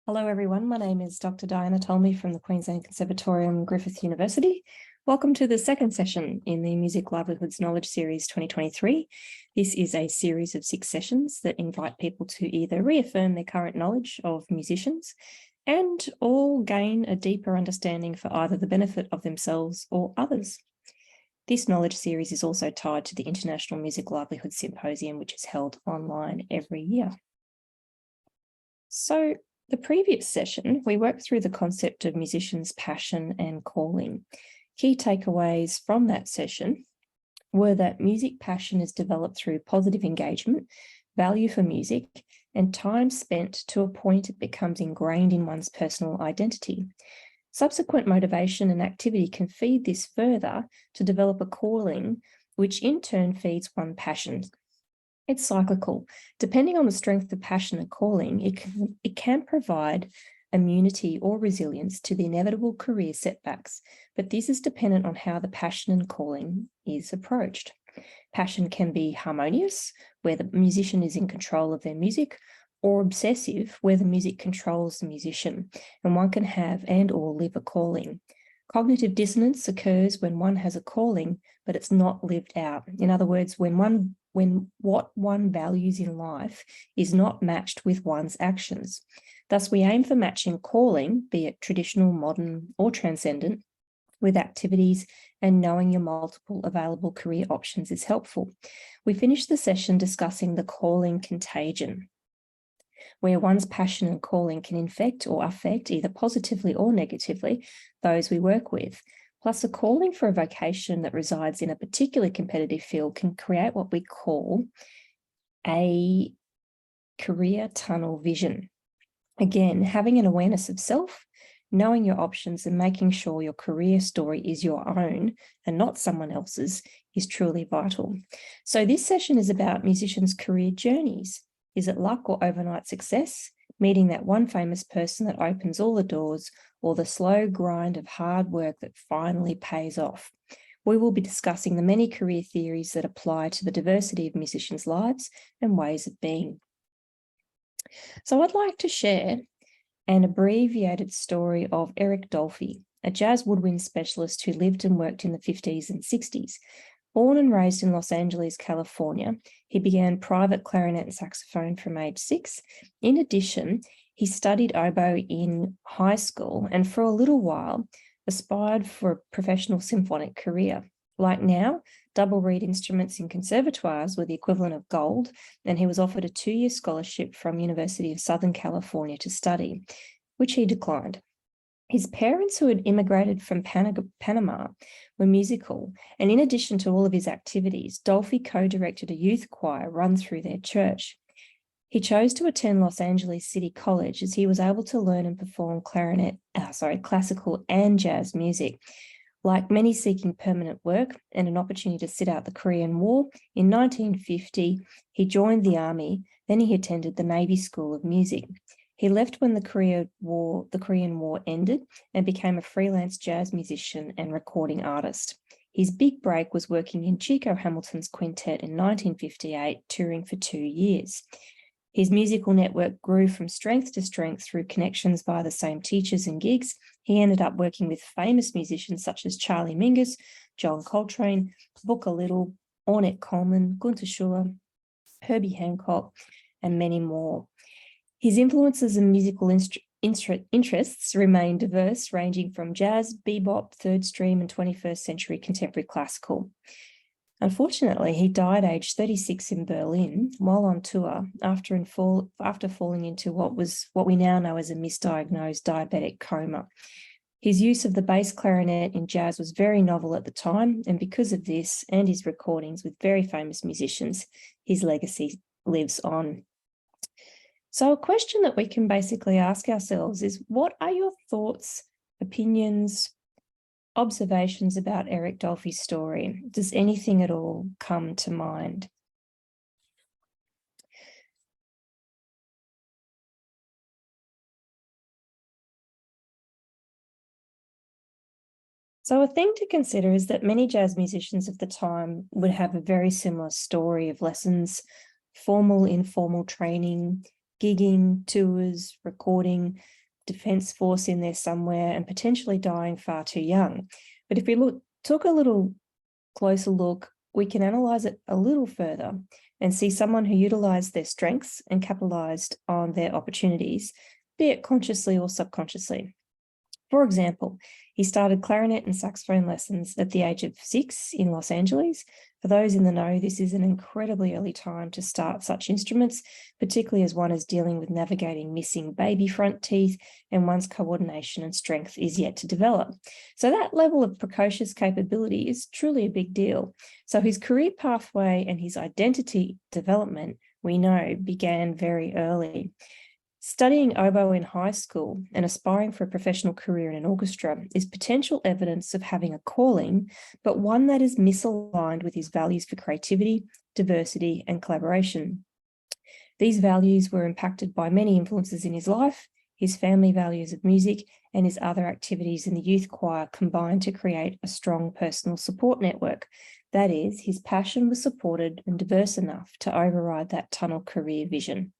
Hello everyone, my name is Dr. Diana Tolmie from the Queensland Conservatorium, Griffith University. Welcome to the second session in the Music Livelihoods Knowledge Series 2023. This is a series of 6 sessions that invite people to either reaffirm their current knowledge of musicians and or gain a deeper understanding for either the benefit of themselves or others. This knowledge series is also tied to the International Music Livelihood Symposium, which is held online every year. So, the previous session, we worked through the concept of musicians' passion and calling. Key takeaways from that session were that music passion is developed through positive engagement, value for music, and time spent to a point it becomes ingrained in one's personal identity. Subsequent motivation and activity can feed this further to develop a calling, which in turn feeds one's passion. It's cyclical. Depending on the strength of passion and calling, it can provide immunity or resilience to the inevitable career setbacks, but this is dependent on how the passion and calling is approached. Passion can be harmonious, where the musician is in control of their music, or obsessive, where the music controls the musician, and one can have and or live a calling. Cognitive dissonance occurs when one has a calling, but it's not lived out. In other words, when what one values in life is not matched with one's actions. Thus, we aim for matching calling, be it traditional, modern, or transcendent, with activities, and knowing your multiple available career options is helpful. We finished the session discussing the calling contagion, where one's passion and calling can infect or affect, either positively or negatively, those we work with. Plus, a calling for a vocation that resides in a particular competitive field can create what we call a career tunnel vision. Again, having an awareness of self, knowing your options, and making sure your career story is your own and not someone else's is truly vital. So this session is about musicians' career journeys. Is it luck or overnight success? Meeting that one famous person that opens all the doors, or the slow grind of hard work that finally pays off? We will be discussing the many career theories that apply to the diversity of musicians' lives and ways of being. So I'd like to share an abbreviated story of Eric Dolphy, a jazz woodwind specialist who lived and worked in the 50s and 60s. Born and raised in Los Angeles, California, he began private clarinet and saxophone from age 6. In addition, he studied oboe in high school and for a little while aspired for a professional symphonic career. Like now, double reed instruments in conservatoires were the equivalent of gold, and he was offered a 2-year scholarship from University of Southern California to study, which he declined. His parents, who had immigrated from Panama, were musical, and in addition to all of his activities, Dolphy co-directed a youth choir run through their church. He chose to attend Los Angeles City College as he was able to learn and perform classical and jazz music. Like many seeking permanent work and an opportunity to sit out the Korean War, in 1950, he joined the army, then he attended the Navy School of Music. He left when the Korean War ended and became a freelance jazz musician and recording artist. His big break was working in Chico Hamilton's quintet in 1958, touring for 2 years. His musical network grew from strength to strength through connections via the same teachers and gigs. He ended up working with famous musicians such as Charlie Mingus, John Coltrane, Booker Little, Ornette Coleman, Gunter Schuller, Herbie Hancock, and many more. His influences and musical interests remain diverse, ranging from jazz, bebop, third stream, and 21st century contemporary classical. Unfortunately, he died aged 36 in Berlin while on tour after falling into what we now know as a misdiagnosed diabetic coma. His use of the bass clarinet in jazz was very novel at the time, and because of this and his recordings with very famous musicians, his legacy lives on. So a question that we can basically ask ourselves is, what are your thoughts, opinions, observations about Eric Dolphy's story? Does anything at all come to mind? So a thing to consider is that many jazz musicians of the time would have a very similar story of lessons, formal, informal training, gigging, tours, recording, Defence Force in there somewhere, and potentially dying far too young. But if we took a little closer look, we can analyse it a little further and see someone who utilised their strengths and capitalised on their opportunities, be it consciously or subconsciously. For example, he started clarinet and saxophone lessons at the age of 6 in Los Angeles. For those in the know, this is an incredibly early time to start such instruments, particularly as one is dealing with navigating missing baby front teeth and one's coordination and strength is yet to develop. So that level of precocious capability is truly a big deal. So his career pathway and his identity development, we know, began very early. Studying oboe in high school and aspiring for a professional career in an orchestra is potential evidence of having a calling, but one that is misaligned with his values for creativity, diversity, and collaboration. These values were impacted by many influences in his life. His family values of music and his other activities in the youth choir combined to create a strong personal support network. That is, his passion was supported and diverse enough to override that tunnel career vision.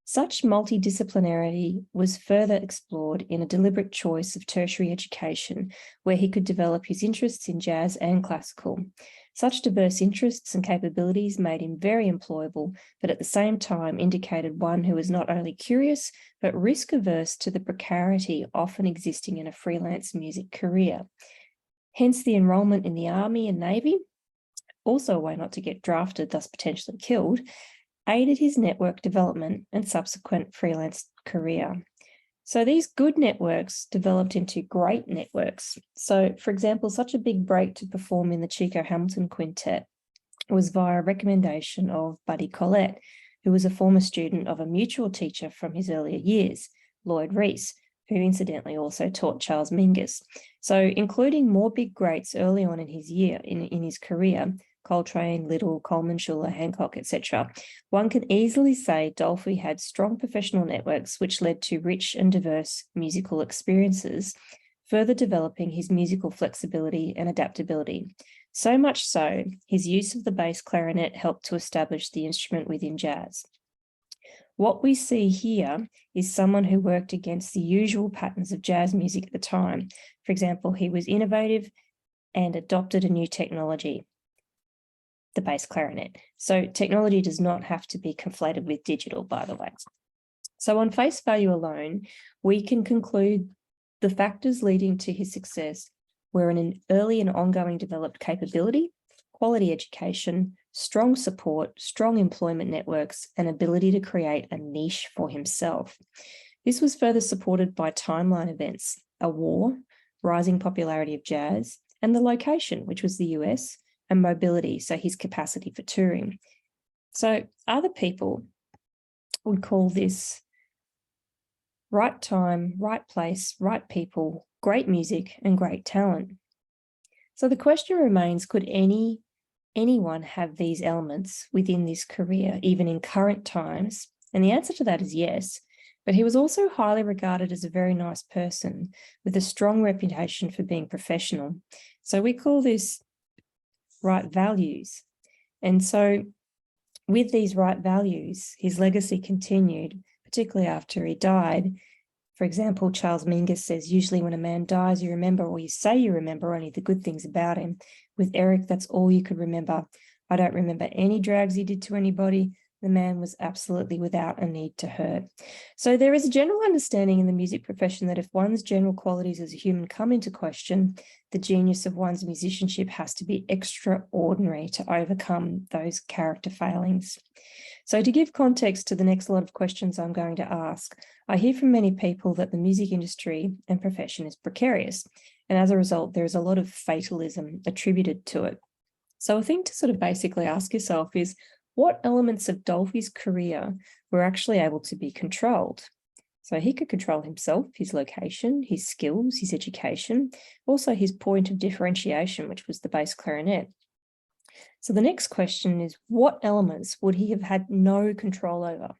Such multidisciplinarity was further explored in a deliberate choice of tertiary education, where he could develop his interests in jazz and classical. Such diverse interests and capabilities made him very employable, but at the same time indicated one who was not only curious, but risk-averse to the precarity often existing in a freelance music career. Hence the enrolment in the Army and Navy, also a way not to get drafted, thus potentially killed, aided his network development and subsequent freelance career. So these good networks developed into great networks. So, for example, such a big break to perform in the Chico Hamilton Quintet was via recommendation of Buddy Collette, who was a former student of a mutual teacher from his earlier years, Lloyd Rees, who incidentally also taught Charles Mingus. So including more big greats early on in his career, Coltrane, Little, Coleman, Schuller, Hancock, etc., one can easily say Dolphy had strong professional networks which led to rich and diverse musical experiences, further developing his musical flexibility and adaptability. So much so, his use of the bass clarinet helped to establish the instrument within jazz. What we see here is someone who worked against the usual patterns of jazz music at the time. For example, he was innovative and adopted a new technology, the bass clarinet. So technology does not have to be conflated with digital, by the way. So on face value alone, we can conclude the factors leading to his success were an early and ongoing developed capability, quality education, strong support, strong employment networks, and ability to create a niche for himself. This was further supported by timeline events, a war, rising popularity of jazz, and the location, which was the US, and mobility, so his capacity for touring. So other people would call this right time, right place, right people, great music, and great talent. So the question remains, could anyone have these elements within this career, even in current times? And the answer to that is yes. But he was also highly regarded as a very nice person with a strong reputation for being professional. So we call this right values. And so with these right values, his legacy continued, particularly after he died. For example, Charles Mingus says, usually when a man dies, you remember, or you say you remember only the good things about him. With Eric, that's all you could remember. I don't remember any drags he did to anybody. The man was absolutely without a need to hurt. So there is a general understanding in the music profession that if one's general qualities as a human come into question, the genius of one's musicianship has to be extraordinary to overcome those character failings. So to give context to the next lot of questions I'm going to ask, I hear from many people that the music industry and profession is precarious. And as a result, there is a lot of fatalism attributed to it. So a thing to sort of basically ask yourself is, what elements of Dolphy's career were actually able to be controlled? So he could control himself, his location, his skills, his education, also his point of differentiation, which was the bass clarinet. So the next question is, what elements would he have had no control over?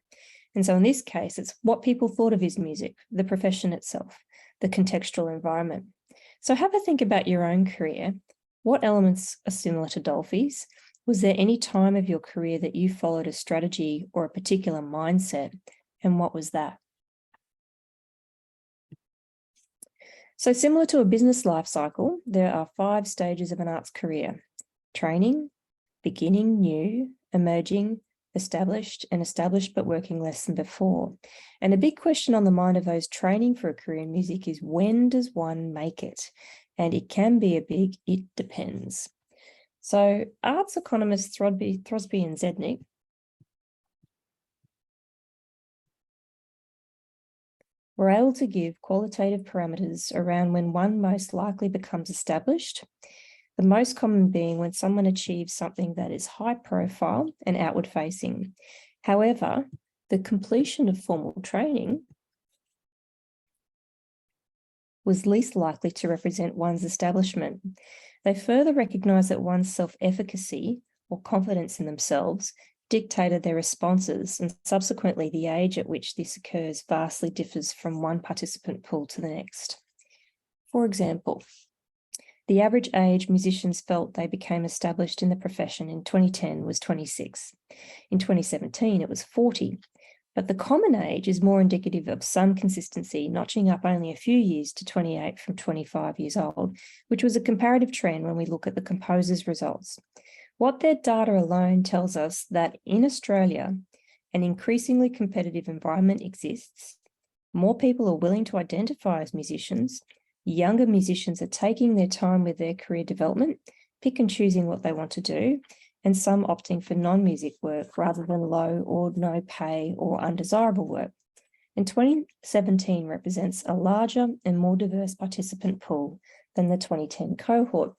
And so in this case, it's what people thought of his music, the profession itself, the contextual environment. So have a think about your own career. What elements are similar to Dolphy's? Was there any time of your career that you followed a strategy or a particular mindset? And what was that? So similar to a business life cycle, there are 5 stages of an arts career: training, beginning new, emerging, established, and established but working less than before. And a big question on the mind of those training for a career in music is, when does one make it? And it can be a big "it depends." So arts economists Throsby and Zednik were able to give qualitative parameters around when one most likely becomes established, the most common being when someone achieves something that is high profile and outward facing. However, the completion of formal training was least likely to represent one's establishment. They further recognized that one's self-efficacy or confidence in themselves dictated their responses, and subsequently the age at which this occurs vastly differs from one participant pool to the next. For example, the average age musicians felt they became established in the profession in 2010 was 26. In 2017, it was 40. But the common age is more indicative of some consistency, notching up only a few years to 28 from 25 years old, which was a comparative trend when we look at the composers' results. What their data alone tells us that in Australia, an increasingly competitive environment exists. More people are willing to identify as musicians. Younger musicians are taking their time with their career development, pick and choosing what they want to do, and some opting for non-music work rather than low or no pay or undesirable work. And 2017 represents a larger and more diverse participant pool than the 2010 cohort.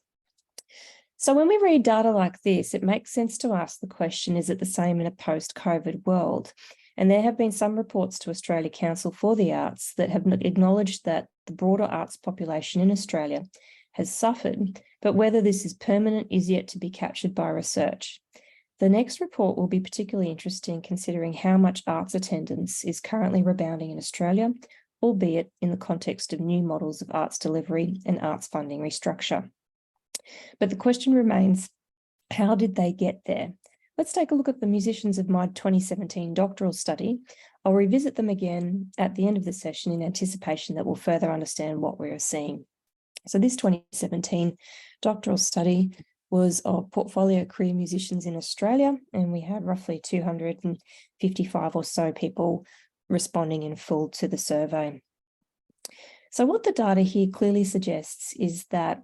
So when we read data like this, it makes sense to ask the question, is it the same in a post-COVID world? And there have been some reports to Australia Council for the Arts that have acknowledged that the broader arts population in Australia has suffered, but whether this is permanent is yet to be captured by research. The next report will be particularly interesting, considering how much arts attendance is currently rebounding in Australia, albeit in the context of new models of arts delivery and arts funding restructure. But the question remains, how did they get there? Let's take a look at the musicians of my 2017 doctoral study. I'll revisit them again at the end of the session in anticipation that we'll further understand what we are seeing. So this 2017 doctoral study was of portfolio career musicians in Australia, and we had roughly 255 or so people responding in full to the survey. So what the data here clearly suggests is that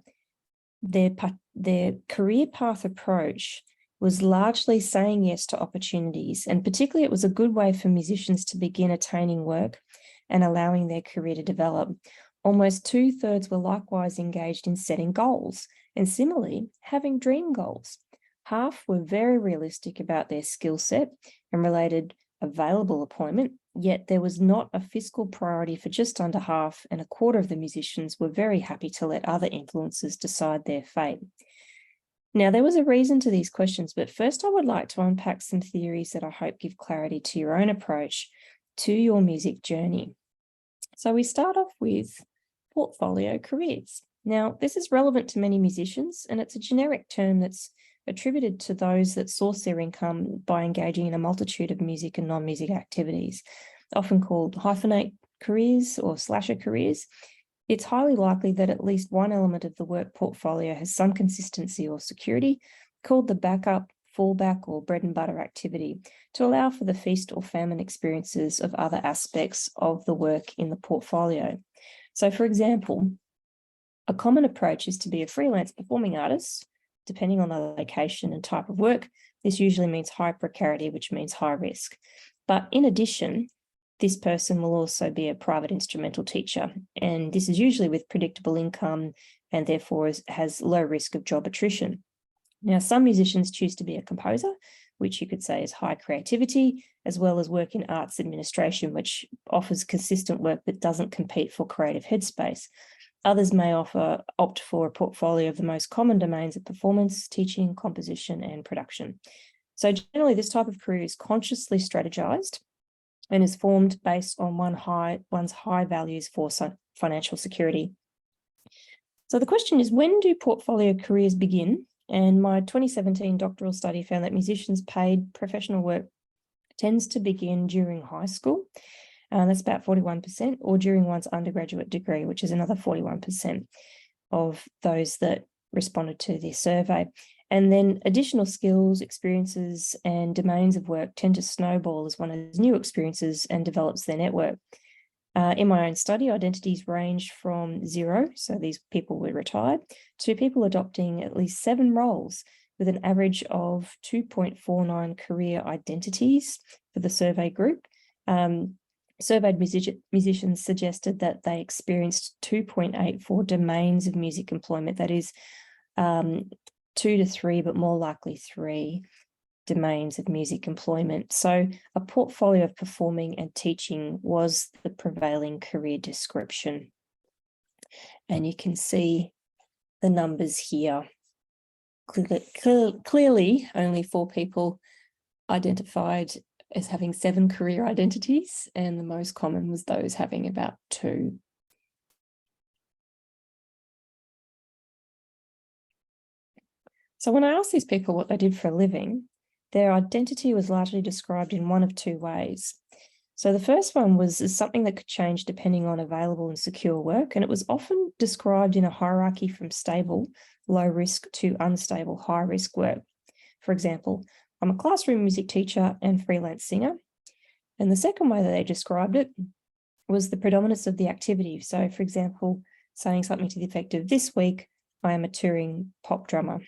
their career path approach was largely saying yes to opportunities, and particularly it was a good way for musicians to begin attaining work and allowing their career to develop. Almost 2/3 were likewise engaged in setting goals, and similarly, having dream goals. Half were very realistic about their skill set and related available employment, yet there was not a fiscal priority for just under half, and 1/4 of the musicians were very happy to let other influences decide their fate. Now, there was a reason to these questions, but first I would like to unpack some theories that I hope give clarity to your own approach to your music journey. So we start off with portfolio careers. Now, this is relevant to many musicians, and it's a generic term that's attributed to those that source their income by engaging in a multitude of music and non-music activities, often called hyphenate careers or slasher careers. It's highly likely that at least one element of the work portfolio has some consistency or security, called the backup, fallback, or bread and butter activity, to allow for the feast or famine experiences of other aspects of the work in the portfolio. So, for example, a common approach is to be a freelance performing artist, depending on the location and type of work. This usually means high precarity, which means high risk. But in addition, this person will also be a private instrumental teacher, and this is usually with predictable income and therefore has low risk of job attrition. Now, some musicians choose to be a composer, which you could say is high creativity, as well as work in arts administration, which offers consistent work but doesn't compete for creative headspace. Others may opt for a portfolio of the most common domains of performance, teaching, composition, and production. So generally, this type of career is consciously strategized and is formed based on one's high values for financial security. So the question is, when do portfolio careers begin? And my 2017 doctoral study found that musicians paid professional work tends to begin during high school. That's about 41%, or during one's undergraduate degree, which is another 41% of those that responded to this survey. And then additional skills, experiences, and domains of work tend to snowball as one has new experiences and develops their network. In my own study, identities ranged from 0, so these people were retired, to people adopting at least 7 roles, with an average of 2.49 career identities for the survey group. Surveyed musicians suggested that they experienced 2.84 domains of music employment, that is 2 to 3, but more likely 3 domains of music employment. So a portfolio of performing and teaching was the prevailing career description. And you can see the numbers here. Clearly, only 4 people identified as having 7 career identities, and the most common was those having about 2. So when I asked these people what they did for a living, their identity was largely described in one of 2 ways. So the first one was as something that could change depending on available and secure work, and it was often described in a hierarchy from stable, low risk, to unstable, high risk work. For example, I'm a classroom music teacher and freelance singer. And the second way that they described it was the predominance of the activity. So for example, saying something to the effect of, this week, I am a touring pop drummer.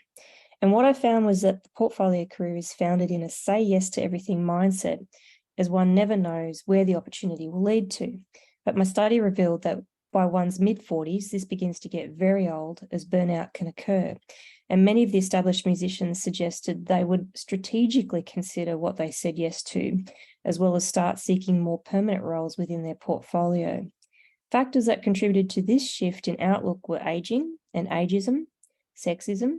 And what I found was that the portfolio career is founded in a say yes to everything mindset, as one never knows where the opportunity will lead to. But my study revealed that by one's mid-40s, this begins to get very old, as burnout can occur. And many of the established musicians suggested they would strategically consider what they said yes to, as well as start seeking more permanent roles within their portfolio. Factors that contributed to this shift in outlook were aging and ageism, sexism,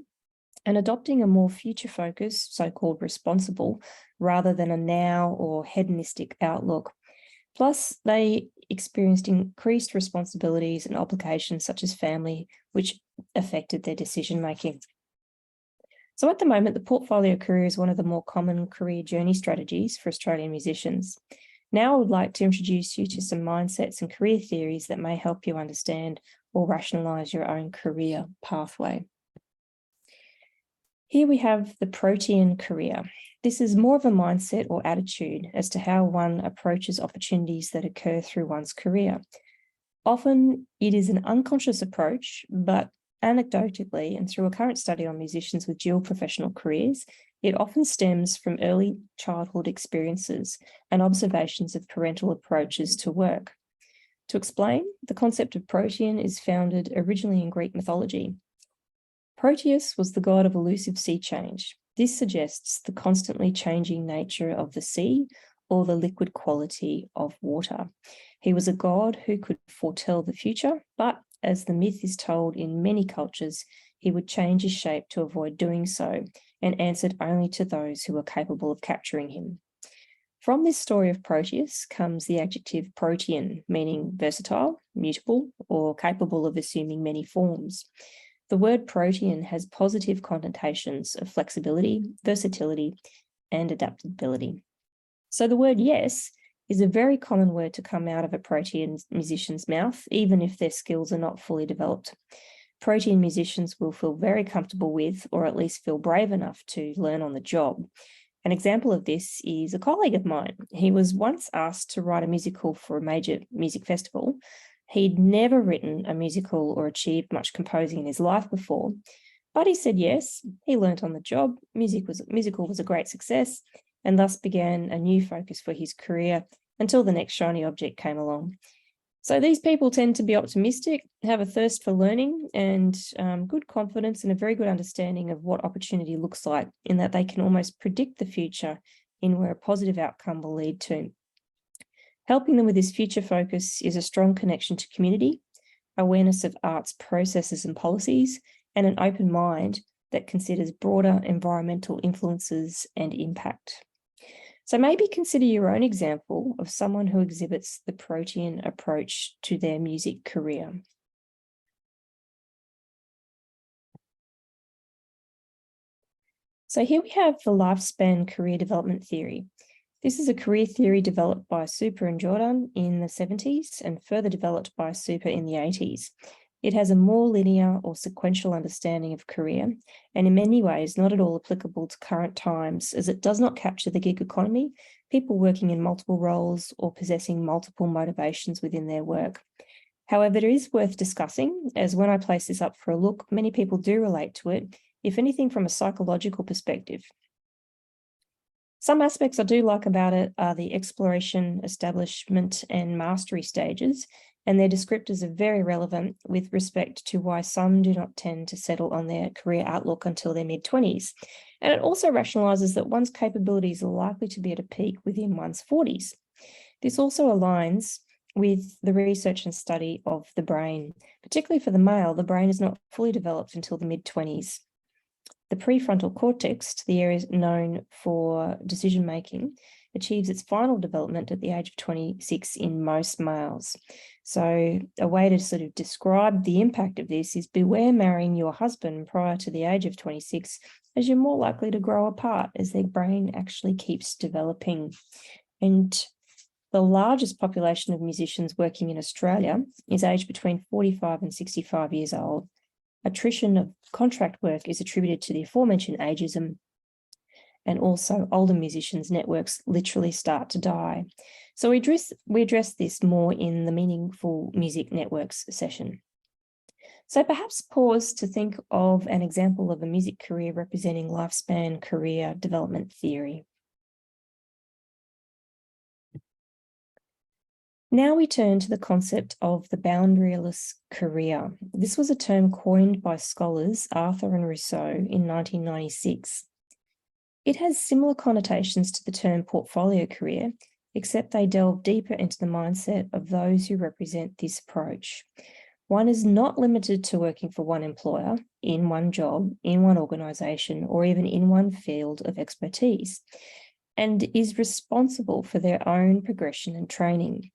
and adopting a more future-focused, so-called responsible, rather than a now or hedonistic outlook. Plus, they experienced increased responsibilities and obligations such as family, which affected their decision-making. So at the moment, the portfolio career is one of the more common career journey strategies for Australian musicians. Now I would like to introduce you to some mindsets and career theories that may help you understand or rationalise your own career pathway. Here we have the protean career. This is more of a mindset or attitude as to how one approaches opportunities that occur through one's career. Often it is an unconscious approach, but anecdotally and through a current study on musicians with dual professional careers, it often stems from early childhood experiences and observations of parental approaches to work. To explain, the concept of protean is founded originally in Greek mythology. Proteus was the god of elusive sea change. This suggests the constantly changing nature of the sea or the liquid quality of water. He was a god who could foretell the future, but as the myth is told in many cultures, he would change his shape to avoid doing so and answered only to those who were capable of capturing him. From this story of Proteus comes the adjective protean, meaning versatile, mutable, or capable of assuming many forms. The word protean has positive connotations of flexibility, versatility, and adaptability. So the word yes is a very common word to come out of a protean musician's mouth, even if their skills are not fully developed. Protean musicians will feel very comfortable with, or at least feel brave enough to learn on the job. An example of this is a colleague of mine. He was once asked to write a musical for a major music festival. He'd never written a musical or achieved much composing in his life before, but he said yes. He learnt on the job. Musical was a great success, and thus began a new focus for his career until the next shiny object came along. So these people tend to be optimistic, have a thirst for learning, and good confidence and a very good understanding of what opportunity looks like, in that they can almost predict the future in where a positive outcome will lead to. Helping them with this future focus is a strong connection to community, awareness of art's processes and policies, and an open mind that considers broader environmental influences and impact. So maybe consider your own example of someone who exhibits the protean approach to their music career. So here we have the lifespan career development theory. This is a career theory developed by Super and Jordaan in the 70s and further developed by Super in the 80s. It has a more linear or sequential understanding of career, and in many ways not at all applicable to current times, as it does not capture the gig economy, people working in multiple roles or possessing multiple motivations within their work. However, it is worth discussing, as when I place this up for a look, many people do relate to it, if anything from a psychological perspective. Some aspects I do like about it are the exploration, establishment, and mastery stages, and their descriptors are very relevant with respect to why some do not tend to settle on their career outlook until their mid-20s. And it also rationalises that one's capabilities are likely to be at a peak within one's 40s. This also aligns with the research and study of the brain. Particularly for the male, the brain is not fully developed until the mid-20s. The prefrontal cortex, the area known for decision-making, achieves its final development at the age of 26 in most males. So a way to sort of describe the impact of this is beware marrying your husband prior to the age of 26, as you're more likely to grow apart as their brain actually keeps developing. And the largest population of musicians working in Australia is aged between 45 and 65 years old. Attrition of contract work is attributed to the aforementioned ageism, and also older musicians' networks literally start to die. So we address this more in the Meaningful Music Networks session. So perhaps pause to think of an example of a music career representing lifespan career development theory. Now we turn to the concept of the boundaryless career. This was a term coined by scholars Arthur and Rousseau in 1996. It has similar connotations to the term portfolio career, except they delve deeper into the mindset of those who represent this approach. One is not limited to working for one employer, in one job, in one organisation, or even in one field of expertise, and is responsible for their own progression and training.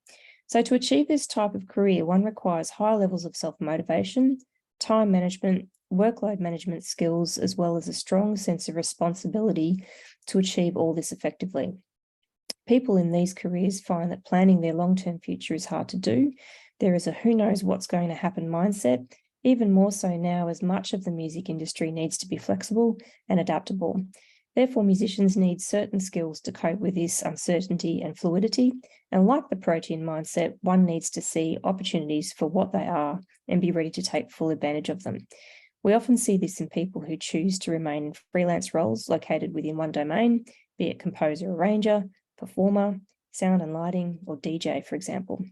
So to achieve this type of career, one requires high levels of self-motivation, time management, workload management skills, as well as a strong sense of responsibility to achieve all this effectively. People in these careers find that planning their long-term future is hard to do. There is a who knows what's going to happen mindset, even more so now as much of the music industry needs to be flexible and adaptable. Therefore, musicians need certain skills to cope with this uncertainty and fluidity. And like the protein mindset, one needs to see opportunities for what they are and be ready to take full advantage of them. We often see this in people who choose to remain in freelance roles located within one domain, be it composer, arranger, performer, sound and lighting, or DJ, for example.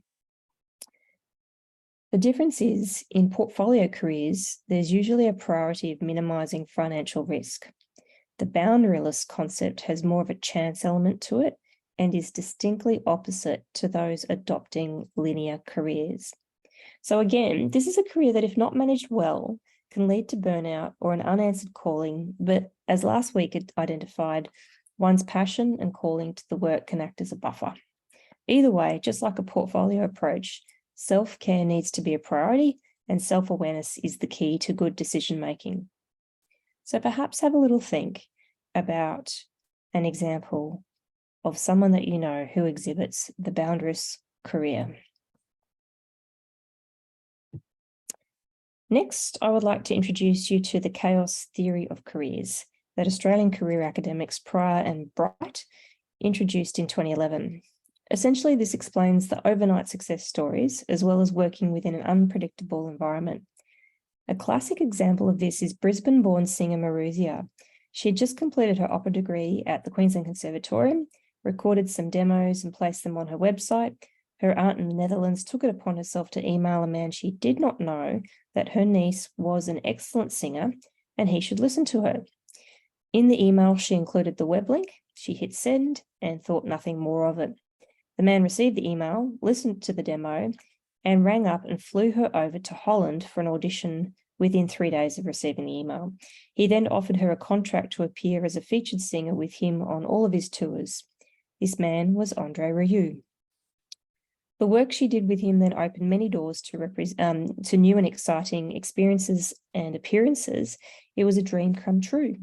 The difference is, in portfolio careers, there's usually a priority of minimising financial risk. The boundaryless concept has more of a chance element to it and is distinctly opposite to those adopting linear careers. So again, this is a career that, if not managed well, can lead to burnout or an unanswered calling, but as last week it identified, one's passion and calling to the work can act as a buffer. Either way, just like a portfolio approach, self-care needs to be a priority, and self-awareness is the key to good decision-making. So perhaps have a little think about an example of someone that you know who exhibits the boundaryless career. Next, I would like to introduce you to the chaos theory of careers that Australian career academics Pryor and Bright introduced in 2011. Essentially, this explains the overnight success stories as well as working within an unpredictable environment. A classic example of this is Brisbane-born singer Maruzia. She had just completed her opera degree at the Queensland Conservatorium, recorded some demos and placed them on her website. Her aunt in the Netherlands took it upon herself to email a man she did not know that her niece was an excellent singer and he should listen to her. In the email, she included the web link. She hit send and thought nothing more of it. The man received the email, listened to the demo, and rang up and flew her over to Holland for an audition within 3 days of receiving the email. He then offered her a contract to appear as a featured singer with him on all of his tours. This man was Andre Rieu. The work she did with him then opened many doors to new and exciting experiences and appearances. It was a dream come true.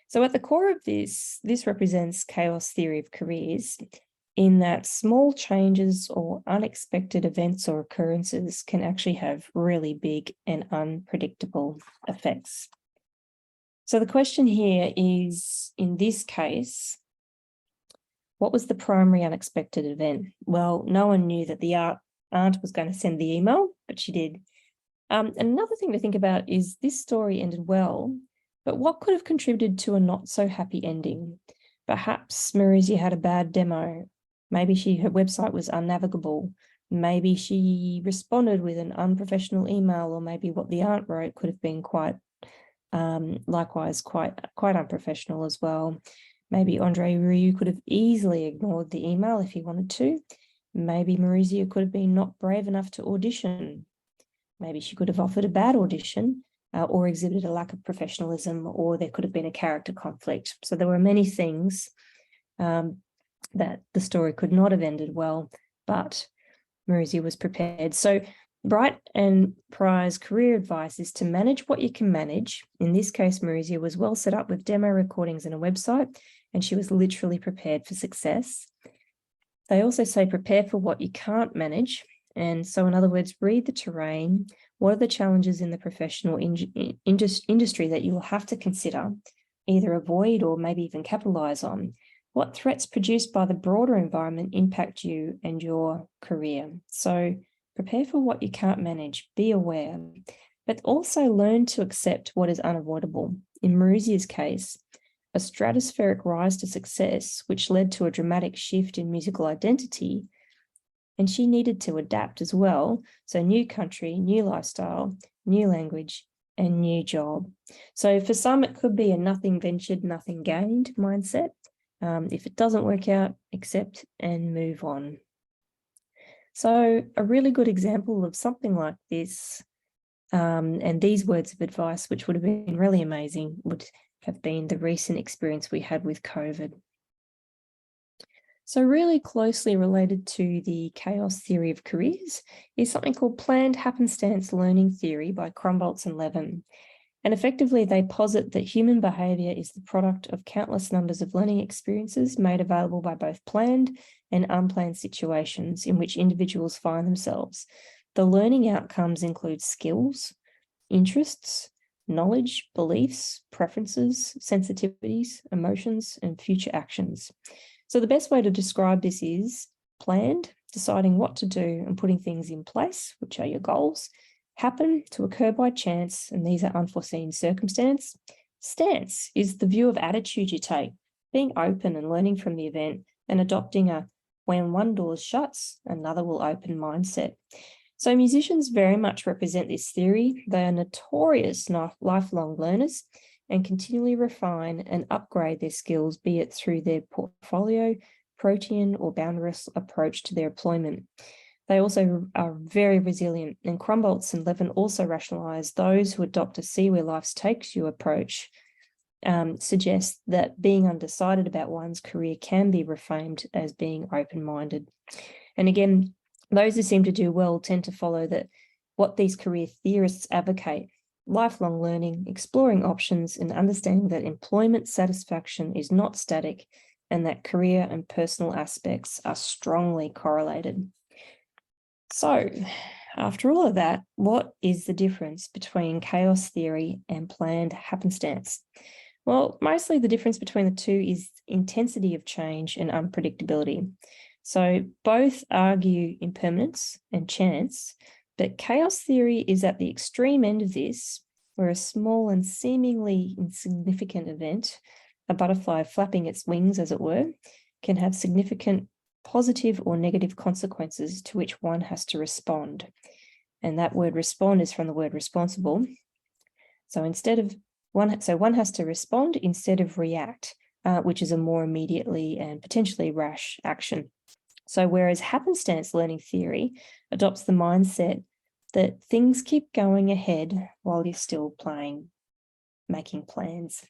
So at the core of this represents chaos theory of careers, in that small changes or unexpected events or occurrences can actually have really big and unpredictable effects. So the question here is, in this case, what was the primary unexpected event? Well, no one knew that the aunt was going to send the email, but she did. Another thing to think about is this story ended well, but what could have contributed to a not so happy ending? Perhaps Marisia had a bad demo. Maybe her website was unnavigable. Maybe she responded with an unprofessional email, or maybe what the aunt wrote could have been likewise quite unprofessional as well. Maybe Andre Rieu could have easily ignored the email if he wanted to. Maybe Marisia could have been not brave enough to audition. Maybe she could have offered a bad audition or exhibited a lack of professionalism, or there could have been a character conflict. So there were many things that the story could not have ended well, but Marisia was prepared. So Bright and Pryor's career advice is to manage what you can manage. In this case, Marisia was well set up with demo recordings and a website, and she was literally prepared for success. They also say prepare for what you can't manage. And so, in other words, read the terrain. What are the challenges in the professional industry that you will have to consider, either avoid or maybe even capitalize on? What threats produced by the broader environment impact you and your career? So prepare for what you can't manage, be aware, but also learn to accept what is unavoidable. In Marisia's case, a stratospheric rise to success, which led to a dramatic shift in musical identity, and she needed to adapt as well. So new country, new lifestyle, new language, and new job. So for some, it could be a nothing ventured, nothing gained mindset. If it doesn't work out, accept and move on. So a really good example of something like this, and these words of advice, which would have been really amazing, would have been the recent experience we had with COVID. So really closely related to the chaos theory of careers is something called planned happenstance learning theory by Krumboltz and Levin. And effectively, they posit that human behaviour is the product of countless numbers of learning experiences made available by both planned and unplanned situations in which individuals find themselves. The learning outcomes include skills, interests, knowledge, beliefs, preferences, sensitivities, emotions, and future actions. So the best way to describe this is planned, deciding what to do and putting things in place, which are your goals. Happen, to occur by chance, and these are unforeseen circumstance. Stance is the view of attitude you take, being open and learning from the event and adopting a when one door shuts, another will open mindset. So musicians very much represent this theory. They are notorious lifelong learners and continually refine and upgrade their skills, be it through their portfolio, protean, or boundless approach to their employment. They also are very resilient, and Krumboltz and Levin also rationalise those who adopt a see where life takes you approach, suggest that being undecided about one's career can be reframed as being open-minded. And again, those who seem to do well tend to follow that what these career theorists advocate: lifelong learning, exploring options, and understanding that employment satisfaction is not static and that career and personal aspects are strongly correlated. So, after all of that, what is the difference between chaos theory and planned happenstance? Well, mostly the difference between the two is intensity of change and unpredictability. So both argue impermanence and chance, but chaos theory is at the extreme end of this, where a small and seemingly insignificant event, a butterfly flapping its wings, as it were, can have significant positive or negative consequences to which one has to respond. And that word respond is from the word responsible. So one has to respond instead of react, which is a more immediately and potentially rash action. So whereas happenstance learning theory adopts the mindset that things keep going ahead while you're still making plans.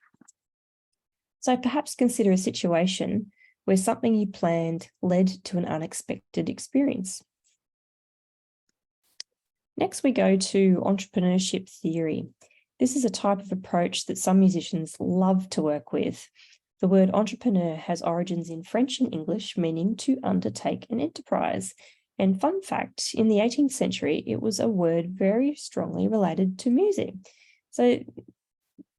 So perhaps consider a situation where something you planned led to an unexpected experience. Next, we go to entrepreneurship theory. This is a type of approach that some musicians love to work with. The word entrepreneur has origins in French and English, meaning to undertake an enterprise. And fun fact, in the 18th century, it was a word very strongly related to music. So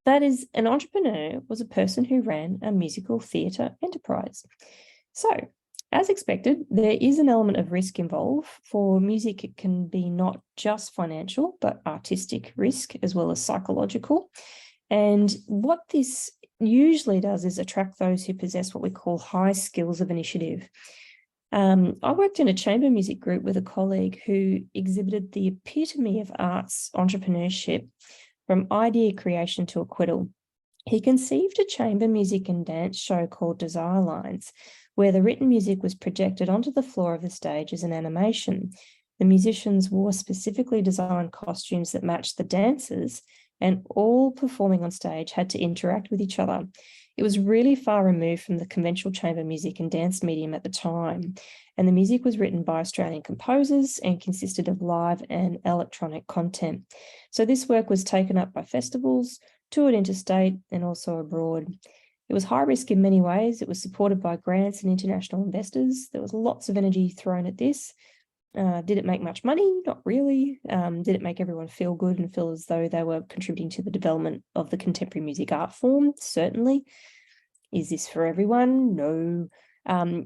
that is, an entrepreneur was a person who ran a musical theatre enterprise. So, as expected, there is an element of risk involved. For music, it can be not just financial, but artistic risk as well as psychological. And what this usually does is attract those who possess what we call high skills of initiative. I worked in a chamber music group with a colleague who exhibited the epitome of arts entrepreneurship, from idea creation to acquittal. He conceived a chamber music and dance show called Desire Lines, where the written music was projected onto the floor of the stage as an animation. The musicians wore specifically designed costumes that matched the dancers, and all performing on stage had to interact with each other. It was really far removed from the conventional chamber music and dance medium at the time, and the music was written by Australian composers and consisted of live and electronic content. So this work was taken up by festivals, toured interstate, and also abroad. It was high risk in many ways. It was supported by grants and international investors. There was lots of energy thrown at this. Did it make much money? Not really. Did it make everyone feel good and feel as though they were contributing to the development of the contemporary music art form? Certainly. Is this for everyone? No.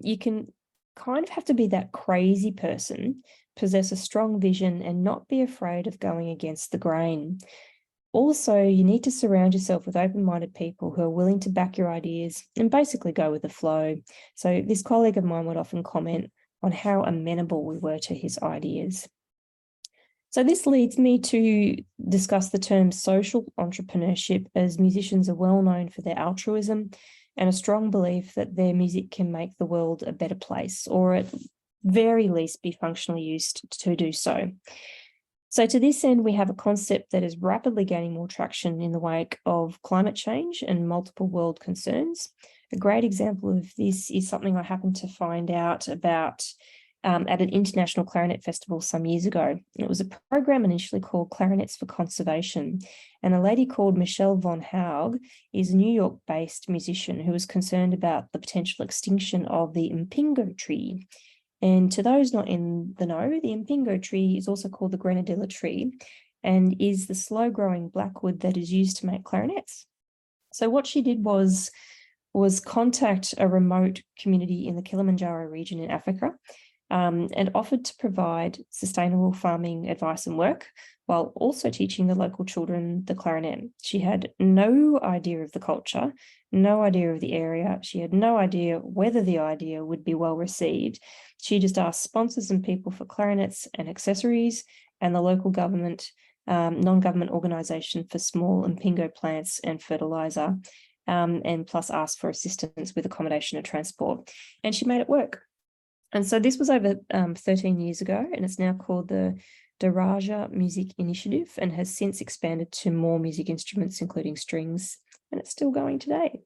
You can kind of have to be that crazy person, possess a strong vision, and not be afraid of going against the grain. Also, you need to surround yourself with open-minded people who are willing to back your ideas and basically go with the flow. So this colleague of mine would often comment on how amenable we were to his ideas. So this leads me to discuss the term social entrepreneurship, as musicians are well known for their altruism and a strong belief that their music can make the world a better place, or at very least be functionally used to do so. So to this end, we have a concept that is rapidly gaining more traction in the wake of climate change and multiple world concerns. A great example of this is something I happened to find out about at an international clarinet festival some years ago. It was a program initially called Clarinets for Conservation, and a lady called Michelle von Haug is a New York-based musician who was concerned about the potential extinction of the impingo tree. And to those not in the know, the impingo tree is also called the grenadilla tree and is the slow-growing blackwood that is used to make clarinets. So what she did was contact a remote community in the Kilimanjaro region in Africa, and offered to provide sustainable farming advice and work while also teaching the local children the clarinet. She had no idea of the culture, no idea of the area. She had no idea whether the idea would be well received. She just asked sponsors and people for clarinets and accessories, and the local government, non-government organisation for small impingo plants and fertiliser, and plus asked for assistance with accommodation and transport. And she made it work. And so this was over 13 years ago, and it's now called the Daraja Music Initiative, and has since expanded to more music instruments, including strings, and it's still going today.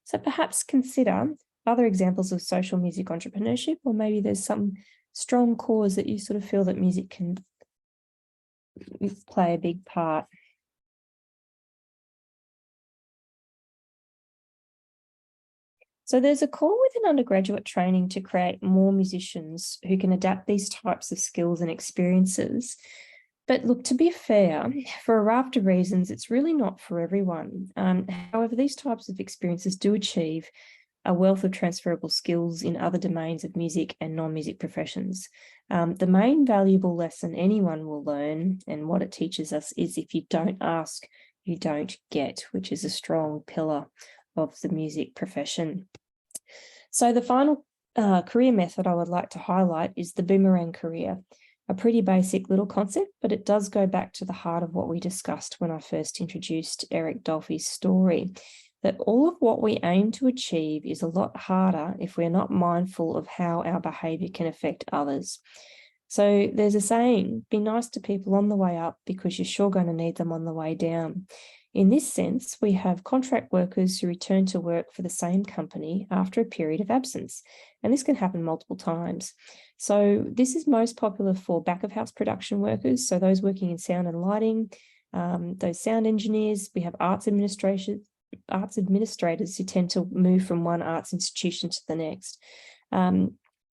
So perhaps consider other examples of social music entrepreneurship, or maybe there's some strong cause that you sort of feel that music can play a big part. So there's a call within undergraduate training to create more musicians who can adapt these types of skills and experiences. But look, to be fair, for a raft of reasons, it's really not for everyone. However, these types of experiences do achieve a wealth of transferable skills in other domains of music and non-music professions. The main valuable lesson anyone will learn, and what it teaches us, is if you don't ask, you don't get, which is a strong pillar of the music profession. So the final career method I would like to highlight is the boomerang career. A pretty basic little concept, but it does go back to the heart of what we discussed when I first introduced Eric Dolphy's story, that all of what we aim to achieve is a lot harder if we're not mindful of how our behaviour can affect others. So there's a saying, be nice to people on the way up because you're sure going to need them on the way down. In this sense, we have contract workers who return to work for the same company after a period of absence, and this can happen multiple times. So this is most popular for back-of-house production workers, so those working in sound and lighting, those sound engineers. We have arts administrators who tend to move from one arts institution to the next.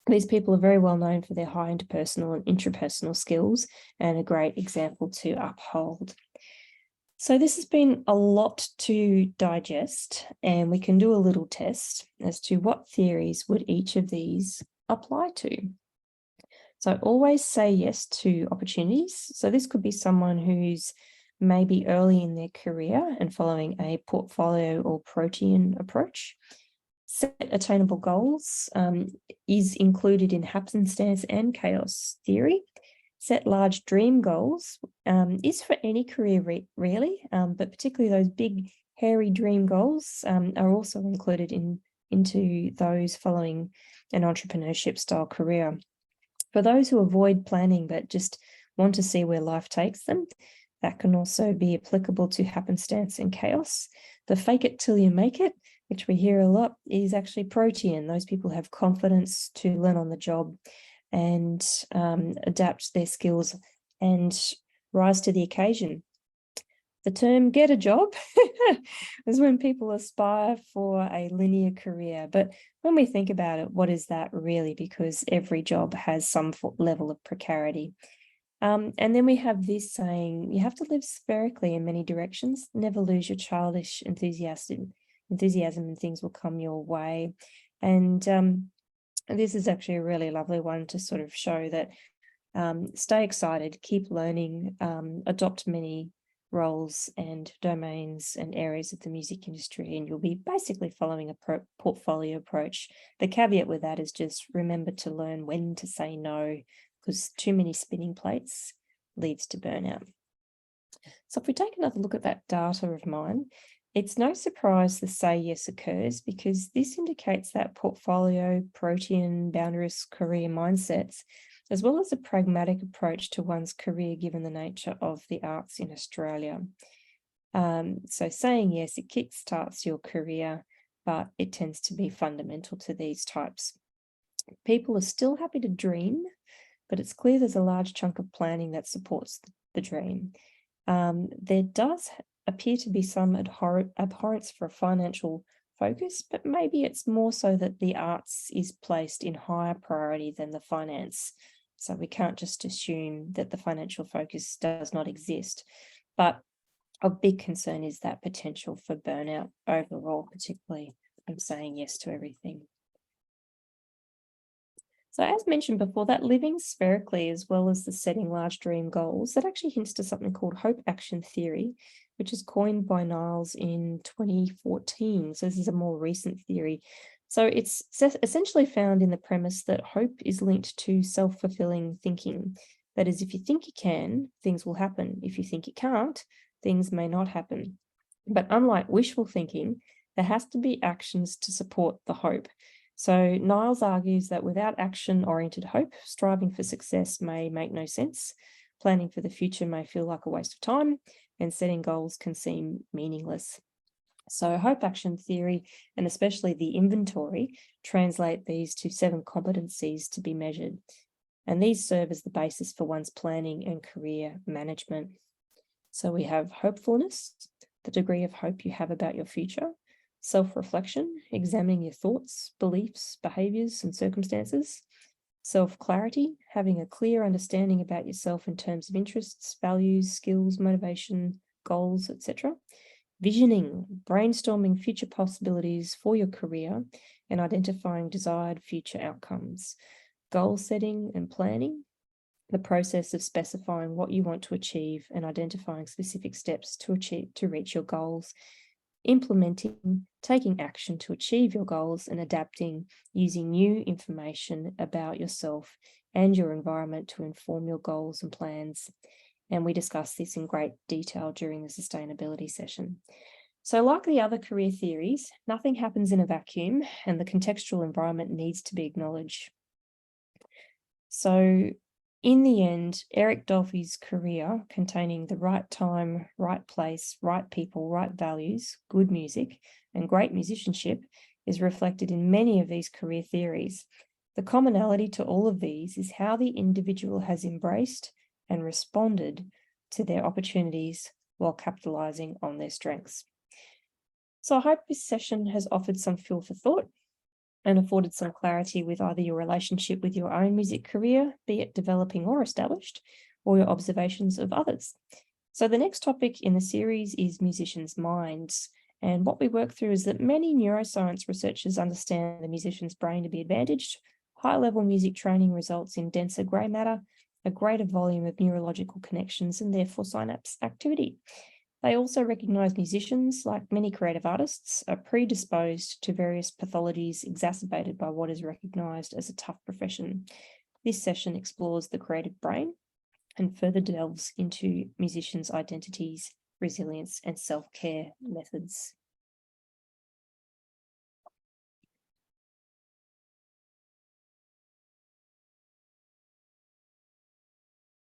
These people are very well known for their high interpersonal and intrapersonal skills, and a great example to uphold. So this has been a lot to digest, and we can do a little test as to what theories would each of these apply to. So always say yes to opportunities. So this could be someone who's maybe early in their career and following a portfolio or protean approach. Set attainable goals is included in happenstance and chaos theory. Set large dream goals is for any career really, but particularly those big hairy dream goals are also included into those following an entrepreneurship style career. For those who avoid planning but just want to see where life takes them, that can also be applicable to happenstance and chaos. The fake it till you make it, which we hear a lot, is actually protean. Those people have confidence to learn on the job and adapt their skills and rise to the occasion. The term get a job is when people aspire for a linear career. But when we think about it, what is that really? Because every job has some level of precarity. And then we have this saying, you have to live spherically in many directions, never lose your childish enthusiasm and things will come your way. And this is actually a really lovely one to sort of show that stay excited, keep learning, adopt many roles and domains and areas of the music industry, and you'll be basically following a portfolio approach. The caveat with that is just remember to learn when to say no, because too many spinning plates leads to burnout. So if we take another look at that data of mine, it's no surprise the say yes occurs, because this indicates that portfolio, protean, boundaryless career mindsets, as well as a pragmatic approach to one's career given the nature of the arts in Australia. So saying yes, it kickstarts your career, but it tends to be fundamental to these types. People are still happy to dream, but it's clear there's a large chunk of planning that supports the dream. There does appear to be some abhorrence for a financial focus, but maybe it's more so that the arts is placed in higher priority than the finance. So we can't just assume that the financial focus does not exist. But a big concern is that potential for burnout overall, particularly when saying yes to everything. So as mentioned before, that living spherically as well as the setting large dream goals, that actually hints to something called hope action theory, which is coined by Niles in 2014. So this is a more recent theory. So it's essentially found in the premise that hope is linked to self-fulfilling thinking. That is, if you think you can, things will happen. If you think you can't, things may not happen. But unlike wishful thinking, there has to be actions to support the hope. So Niles argues that without action-oriented hope, striving for success may make no sense. Planning for the future may feel like a waste of time, and setting goals can seem meaningless. So hope action theory, and especially the inventory, translate these to 7 competencies to be measured. And these serve as the basis for one's planning and career management. So we have hopefulness, the degree of hope you have about your future. Self-reflection, examining your thoughts, beliefs, behaviours and circumstances. Self-clarity, having a clear understanding about yourself in terms of interests, values, skills, motivation, goals, etc. Visioning, brainstorming future possibilities for your career and identifying desired future outcomes. Goal setting and planning, the process of specifying what you want to achieve and identifying specific steps to reach your goals. Implementing, taking action to achieve your goals and adapting, using new information about yourself and your environment to inform your goals and plans. And we discussed this in great detail during the sustainability session. So like the other career theories, nothing happens in a vacuum and the contextual environment needs to be acknowledged. So in the end, Eric Dolphy's career, containing the right time, right place, right people, right values, good music, and great musicianship, is reflected in many of these career theories. The commonality to all of these is how the individual has embraced and responded to their opportunities while capitalising on their strengths. So I hope this session has offered some fuel for thought and afforded some clarity with either your relationship with your own music career, be it developing or established, or your observations of others. So the next topic in the series is musicians' minds. And what we work through is that many neuroscience researchers understand the musician's brain to be advantaged. High-level music training results in denser grey matter, a greater volume of neurological connections, and therefore synapse activity. They also recognise musicians, like many creative artists, are predisposed to various pathologies exacerbated by what is recognised as a tough profession. This session explores the creative brain and further delves into musicians' identities, resilience, and self-care methods.